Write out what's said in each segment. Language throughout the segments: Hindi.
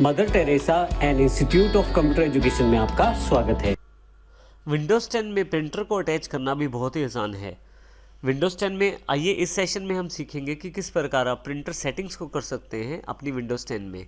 Mother Teresa and institute of computer education में आपका स्वागत है। विंडोज़ 10 में प्रिंटर को अटैच करना भी बहुत ही आसान है। विंडोज़ 10 में आइए इस सेशन में हम सीखेंगे कि किस प्रकार आप प्रिंटर सेटिंग्स को कर सकते हैं अपनी विंडोज़ 10 में।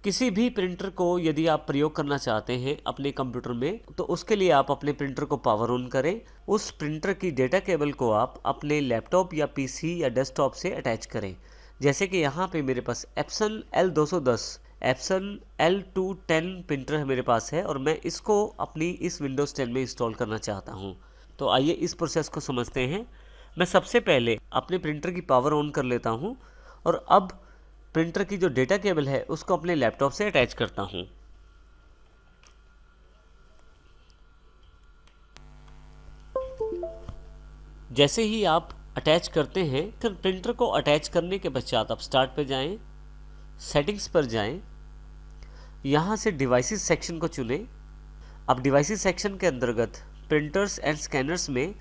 किसी भी प्रिंटर को यदि आप प्रयोग करना चाहते हैं अपने कंप्यूटर में, तो उसके लिए आप अपने प्रिंटर को पावर ऑन करें। उस प्रिंटर की डेटा केबल को आप अपने लैपटॉप या पीसी या डेस्कटॉप से अटैच करें। जैसे कि यहाँ पे मेरे पास Epson L210 Epson L210 printer है मेरे पास है, और मैं इसको अपनी इस विंडोज़ 10 में इंस्टॉल करना चाहता हूँ। तो आइए इस प्रोसेस को समझते हैं। मैं सबसे पहले अपने प्रिंटर की पावर ऑन कर लेता हूँ और अब प्रिंटर की जो डेटा केबल है उसको अपने लैपटॉप से अटैच करता हूँ। जैसे ही आप अटैच करते हैं, फिर प्रिंटर को अटैच करने के पश्चात आप स्टार्ट पर जाएं, सेटिंग्स पर जाएं, यहाँ से डिवाइसेस सेक्शन को चुनें। अब डिवाइसेस सेक्शन के अंतर्गत प्रिंटर्स एंड स्कैनर्स में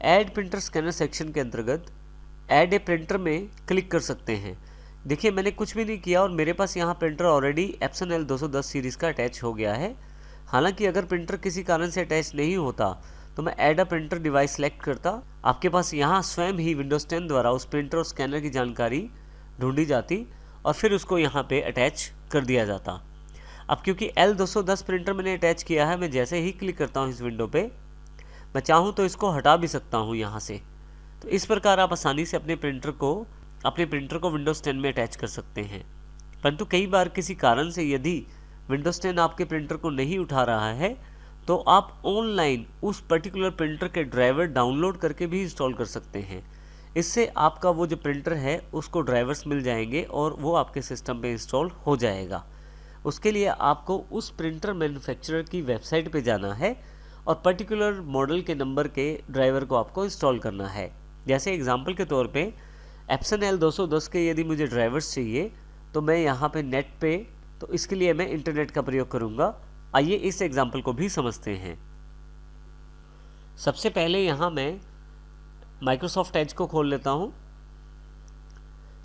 ऐड प्रिंटर स्कैनर सेक्शन के अंतर्गत ऐड ए प्रिंटर में क्लिक कर सकते हैं। देखिए मैंने कुछ भी नहीं किया और मेरे पास यहाँ printer already Epson L210 series का अटैच हो गया है। हालांकि अगर प्रिंटर किसी कारण से अटैच नहीं होता तो मैं add a printer device select करता। आपके पास यहाँ स्वयं ही विंडोज़ 10 द्वारा उस प्रिंटर और स्कैनर की जानकारी ढूंढी जाती और फिर उसको यहाँ पे अटैच कर दिया जाता। अब क्योंकि L210 प्रिंटर मैंने अटैच किया है, मैं जैसे ही क्लिक करता हूँ इस विंडो पे, मैं चाहूँ तो इसको हटा भी सकता हूँ यहाँ से। तो इस प्रकार आप आसानी से अपने प्रिंटर को विंडोज़ 10 में अटैच कर सकते हैं। परंतु कई बार किसी कारण से यदि विंडोज़ 10 आपके प्रिंटर को नहीं उठा रहा है, तो आप ऑनलाइन उस पर्टिकुलर प्रिंटर के ड्राइवर डाउनलोड करके भी इंस्टॉल कर सकते हैं। इससे आपका वो जो प्रिंटर है उसको ड्राइवर्स मिल जाएंगे और वो आपके सिस्टम पे इंस्टॉल हो जाएगा। उसके लिए आपको उस प्रिंटर मैन्युफैक्चरर की वेबसाइट पे जाना है और पर्टिकुलर मॉडल के नंबर के ड्राइवर को आपको इंस्टॉल करना है। जैसे एग्जांपल के तौर पे एप्सन L210 के यदि मुझे ड्राइवर्स चाहिए तो मैं यहाँ पे नेट पे, तो इसके लिए मैं इंटरनेट का प्रयोग करूँगा। आइए इस एग्जाम्पल को भी समझते हैं। सबसे पहले यहाँ मैं माइक्रोसॉफ्ट एज को खोल लेता हूँ,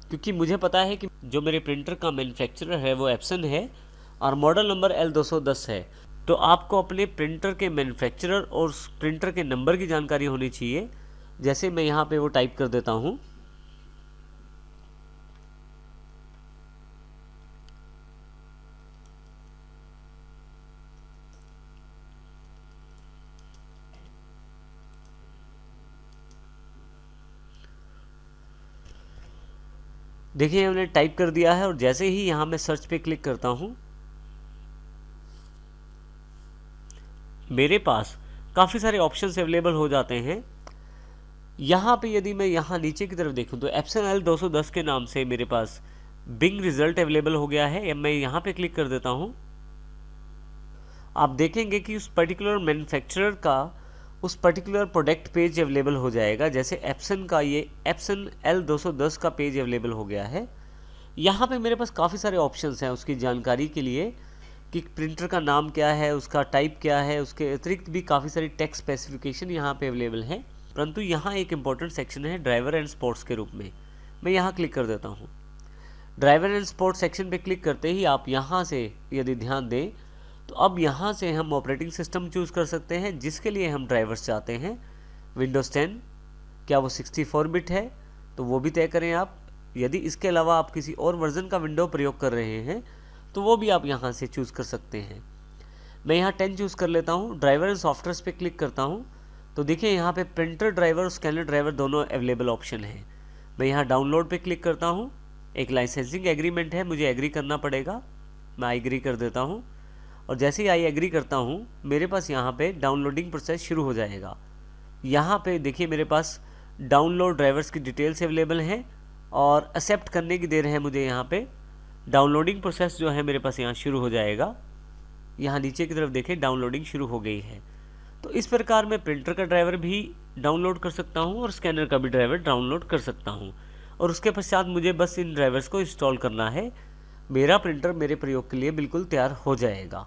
क्योंकि मुझे पता है कि जो मेरे प्रिंटर का मैन्युफैक्चरर है वो एप्सन है और मॉडल नंबर L210 है। तो आपको अपने प्रिंटर के मैन्युफैक्चरर और प्रिंटर के नंबर की जानकारी होनी चाहिए। जैसे मैं यहाँ पे वो टाइप कर देता हूँ। देखिए हमने टाइप कर दिया है और जैसे ही यहाँ मैं सर्च पे क्लिक करता हूँ, मेरे पास काफ़ी सारे ऑप्शंस अवेलेबल हो जाते हैं। यहाँ पे यदि मैं यहाँ नीचे की तरफ देखूँ तो एप्सन L210 के नाम से मेरे पास बिंग रिजल्ट अवेलेबल हो गया है। मैं यहाँ पे क्लिक कर देता हूँ। आप देखेंगे कि उस पर्टिकुलर मैन्युफैक्चरर का उस पर्टिकुलर प्रोडक्ट पेज अवेलेबल हो जाएगा। जैसे एप्सन का ये एप्सन L210 का पेज अवेलेबल हो गया है। यहाँ पे मेरे पास काफ़ी सारे ऑप्शंस हैं उसकी जानकारी के लिए कि प्रिंटर का नाम क्या है, उसका टाइप क्या है। उसके अतिरिक्त भी काफ़ी सारी टेक्स्ट स्पेसिफिकेशन यहाँ पे अवेलेबल है। परंतु यहाँ एक इम्पॉर्टेंट सेक्शन है ड्राइवर एंड स्पोर्ट्स के रूप में। मैं यहाँ क्लिक कर देता हूँ। ड्राइवर एंड स्पोर्ट्स सेक्शन पे क्लिक करते ही आप यहाँ से यदि ध्यान दें तो अब यहाँ से हम ऑपरेटिंग सिस्टम चूज़ कर सकते हैं जिसके लिए हम ड्राइवर्स चाहते हैं। विंडोज़ 10 क्या वो 64 बिट है तो वो भी तय करें आप। यदि इसके अलावा आप किसी और वर्जन का विंडो प्रयोग कर रहे हैं तो वो भी आप यहाँ से चूज़ कर सकते हैं। मैं यहाँ 10 चूज़ कर लेता हूँ। ड्राइवर एंड सॉफ्टवेयर पे क्लिक करता हूँ तो देखिए यहाँ पे प्रिंटर ड्राइवर और स्कैनर ड्राइवर दोनों अवेलेबल ऑप्शन है। मैं यहाँ डाउनलोड पे क्लिक करता हूँ। एक लाइसेंसिंग एग्रीमेंट है, मुझे एग्री करना पड़ेगा। मैं आई एग्री कर देता हूँ और जैसे ही आई एग्री करता हूँ मेरे पास यहाँ पे डाउनलोडिंग प्रोसेस शुरू हो जाएगा। यहाँ पे देखिए मेरे पास डाउनलोड ड्राइवर्स की डिटेल्स अवेलेबल हैं और एक्सेप्ट करने की देर है मुझे। यहाँ पे डाउनलोडिंग प्रोसेस जो है मेरे पास यहाँ शुरू हो जाएगा। यहाँ नीचे की तरफ देखें डाउनलोडिंग शुरू हो गई है। तो इस प्रकार मैं प्रिंटर का ड्राइवर भी डाउनलोड कर सकता हूँ और स्कैनर का भी ड्राइवर डाउनलोड कर सकता हूँ और उसके पश्चात मुझे बस इन ड्राइवर्स को इंस्टॉल करना है। मेरा प्रिंटर मेरे प्रयोग के लिए बिल्कुल तैयार हो जाएगा।